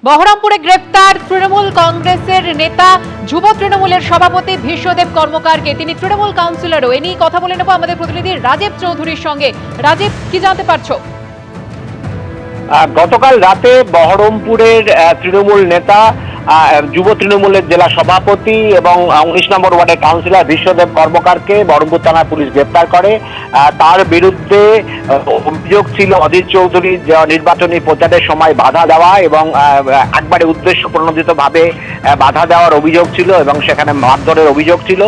বহরমপুরে গ্রেফতার তৃণমূল কংগ্রেসের নেতা যুব তৃণমূলের সভাপতি ভীষ্মদেব কর্মকারকে। তিনি তৃণমূল কাউন্সিলরও। এ নিয়ে কথা বলে নেব আমাদের প্রতিনিধি রাজীব চৌধুরীর সঙ্গে। রাজীব, কি জানতে পারছো? গতকাল রাতে বহরমপুরের তৃণমূল নেতা যুব তৃণমূলের জেলা সভাপতি এবং 19 নম্বর ওয়ার্ডের কাউন্সিলর ভীষ্মদেব কর্মকারকে বহরমপুর থানার পুলিশ গ্রেপ্তার করে। তার বিরুদ্ধে অভিযোগ ছিল অধীর চৌধুরীর নির্বাচনী প্রচারের সময় বাধা দেওয়া এবং একবারে উদ্দেশ্য প্রণোদিতভাবে বাধা দেওয়ার অভিযোগ ছিল এবং সেখানে মারধরের অভিযোগ ছিল।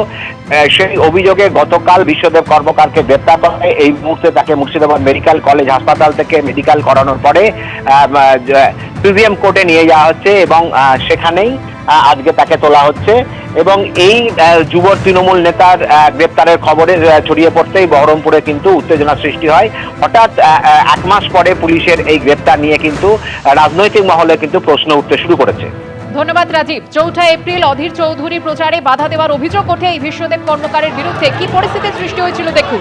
সেই অভিযোগে গতকাল ভীষ্মদেব কর্মকারকে গ্রেপ্তার করে। এই মুহূর্তে তাকে মুর্শিদাবাদ মেডিকেল কলেজ হাসপাতাল থেকে মেডিকেল করানোর পরে পিভিএম কোর্টে নিয়ে যাওয়া হচ্ছে এবং সেখানেই আজকে তাকে তোলা হচ্ছে। এবং এই যুব তৃণমূল নেতার গ্রেপ্তারের খবরে ছড়িয়ে পড়তেই বহরমপুরে কিন্তু উত্তেজনা সৃষ্টি হয়। হঠাৎ 1 মাস পরে পুলিশের এই গ্রেপ্তার নিয়ে কিন্তু রাজনৈতিক মহলে কিন্তু প্রশ্ন উঠতে শুরু করেছে। ধন্যবাদ রাজীব। 4 এপ্রিল অধীর চৌধুরী প্রচারে বাধা দেওয়ার অভিযোগ ওঠে এই ভীষ্মদেব কর্মকারের বিরুদ্ধে। কি পরিস্থিতির সৃষ্টি হয়েছিল দেখুন।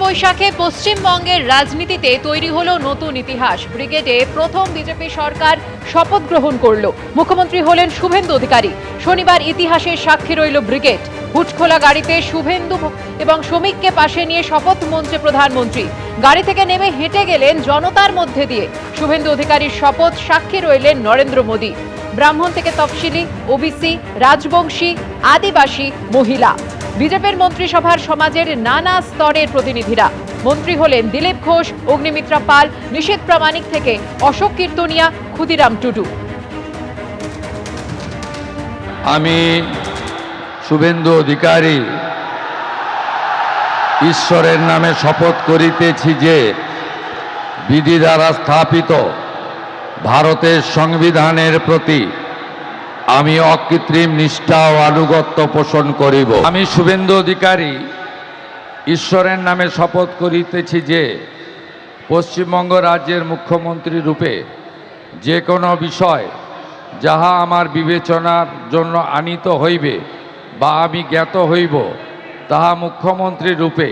বৈশাখে পশ্চিমবঙ্গের রাজনীতিতে তৈরি হলো নতুন ইতিহাস। ব্রিগেডে প্রথম বিজেপি সরকার শপথ গ্রহণ করল। মুখ্যমন্ত্রী হলেন শুভেন্দু অধিকারী। শনিবার ইতিহাসের সাক্ষী রইল ব্রিগেড। হুটখোলা গাড়িতে শুভেন্দু এবং শ্রমিককে পাশে নিয়ে শপথ মঞ্চে প্রধানমন্ত্রী। গাড়ি থেকে নেমে হেঁটে গেলেন জনতার মধ্যে দিয়ে। শুভেন্দু অধিকারীর শপথ সাক্ষী রইলেন নরেন্দ্র মোদী। ব্রাহ্মণ থেকে তফসিলি, ওবিসি, রাজবংশী, আদিবাসী, মহিলা। বিজেপির মন্ত্রিসভার সমাজের নানা স্তরের প্রতিনিধিরা। মন্ত্রী হলেন দিলীপ ঘোষ, অগ্নিমিত্রা পাল, নিষেধ প্রামাণিক থেকে অশোক কীর্তনিয়া, ক্ষুদিরাম টুডু। আমি শুভেন্দু অধিকারী ঈশ্বরের নামে শপথ করিতেছি যে বিধি দ্বারা স্থাপিত ভারতের সংবিধানের প্রতি আমি অকৃত্রিম নিষ্ঠা ও আনুগত্য পোষণ করিব। আমি শুভেন্দু অধিকারী ঈশ্বরের নামে শপথ করিতেছি যে পশ্চিমবঙ্গ রাজ্যের মুখ্যমন্ত্রী রূপে যে কোনো বিষয় যাহা আমার বিবেচনার জন্য আনিত হইবে বা আমি জ্ঞাত হইব, তাহা মুখ্যমন্ত্রী রূপে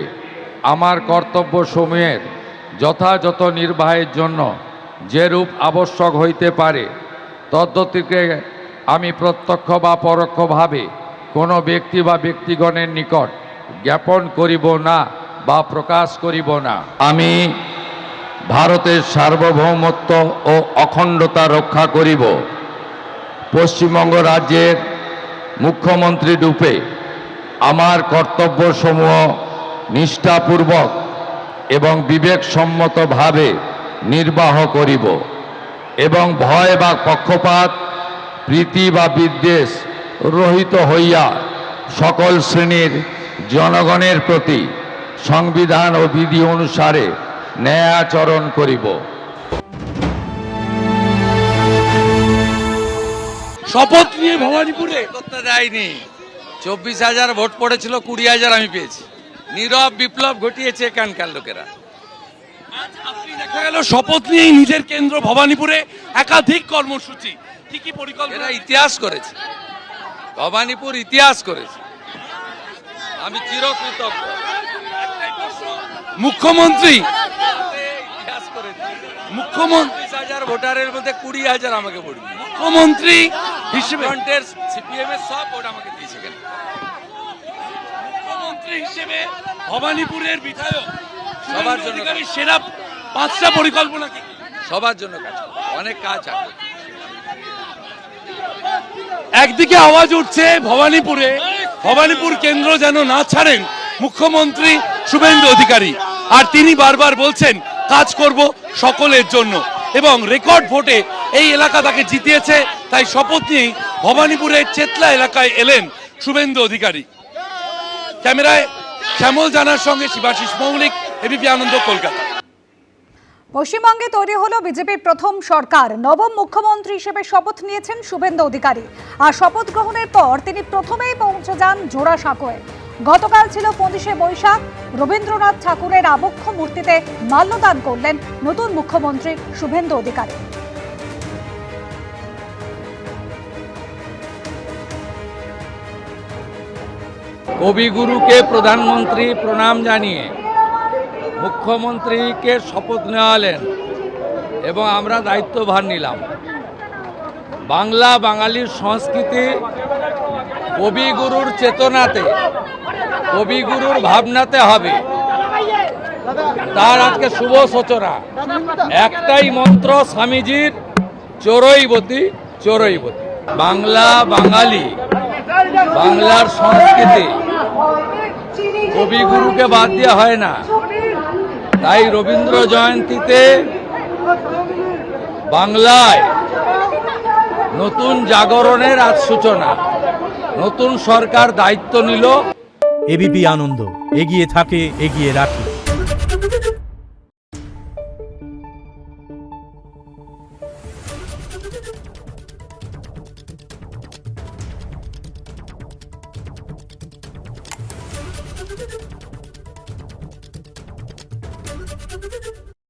আমার কর্তব্যসমূহের যথাযথ নির্বাহের জন্য যেরূপ আবশ্যক হইতে পারে তদ্গতিকে আমি প্রত্যক্ষ বা পরোক্ষভাবে কোনো ব্যক্তি বা ব্যক্তিগণের নিকট জ্ঞাপন করিব না বা প্রকাশ করিব না। আমি ভারতের সার্বভৌমত্ব ও অখণ্ডতা রক্ষা করিব। পশ্চিমবঙ্গ রাজ্যের মুখ্যমন্ত্রী রূপে আমার কর্তব্যসমূহ নিষ্ঠাপূর্বক এবং বিবেকসম্মতভাবে নির্বাহ করিব এবং ভয় বা পক্ষপাত, প্রীতি বা বিদ্বেষ রহিত হইয়া সকল শ্রেণীর জনগণের প্রতি সংবিধান ও বিধি অনুসারে ন্যায়াচরণ করিব। শপথ নিয়ে ভবানীপুরে করতে দেয়নি। 24,000 ভোট পড়েছিল, 20,000 আমি পেয়েছি। নীরব বিপ্লব ঘটিয়েছে এখানকার লোকেরা। আপনি দেখা গেল শপথ নিয়েই নিজের কেন্দ্র ভবানীপুরে একাধিক কর্মসূচি, কি কি পরিকল্পনা? ইতিহাস করেছে, ভবানীপুর ইতিহাস করেছে। আমি চিরকৃতজ্ঞ। মুখ্যমন্ত্রী ইতিহাস করেছে। 30,000 ভোটারের মধ্যে 20,000 আমাকে ভোট দিয়েছে। মুখ্যমন্ত্রী হিসেবে সিপিএম এর সব ভোট আমাকে দিয়েছে। মুখ্যমন্ত্রী হিসেবে ভবানীপুরের বিধায়ক সবার জন্য সেরা 5টা পরিকল্পনা কি? সবার জন্য কাজ করবে, অনেক কাজ আছে। একদিকে আওয়াজ উঠছে ভবানীপুর কেন্দ্র যেন না ছাড়েন মুখ্যমন্ত্রী শুভেন্দু অধিকারী, আর তিনি বারবার বলছেন কাজ করব সকলের জন্য এবং রেকর্ড ভোটে এই এলাকা তাকে জিতিয়েছে। তাই শপথ নিয়েই ভবানীপুরের চেতলা এলাকায় এলেন শুভেন্দু অধিকারী। ক্যামেরায় শ্যামল জানার সঙ্গে শিবাশিস মৌলিক, এবিপি আনন্দ, কলকাতা। পশ্চিমবঙ্গে তৈরি হলো বিজেপির প্রথম সরকার। নবম মুখ্যমন্ত্রী হিসেবে শপথ নিয়েছেন শুভেন্দু অধিকারী। আর শপথ গ্রহণের পর তিনি প্রথমেই পৌঁছে যান জোড়াসাঁকোয়। গতকাল ছিল 25শে বৈশাখ। রবীন্দ্রনাথ ঠাকুরের আবক্ষ মূর্তিতে মাল্যদান করলেন নতুন মুখ্যমন্ত্রী শুভেন্দু অধিকারী। কবিগুরুকে প্রধানমন্ত্রী প্রণাম জানিয়ে মুখ্যমন্ত্রীকে শপথ নেওয়ালেন এবং আমরা দায়িত্বভার নিলাম। বাংলা বাঙালির সংস্কৃতি কবিগুরুর চেতনাতে, কবিগুরুর ভাবনাতে হবে, তার আজকে শুভ সূচনা। একটাই মন্ত্র স্বামীজির, চোরইবতী চোরইবতী। বাংলা বাঙালি, বাংলার সংস্কৃতি কবিগুরুকে বাদ দেওয়া হয় না। তাই রবীন্দ্র জয়ন্তীতে বাংলায় নতুন জাগরণের আজ সূচনা। নতুন সরকার দায়িত্ব নিল। এবিপি আনন্দ, এগিয়ে থাকে, এগিয়ে রাখে।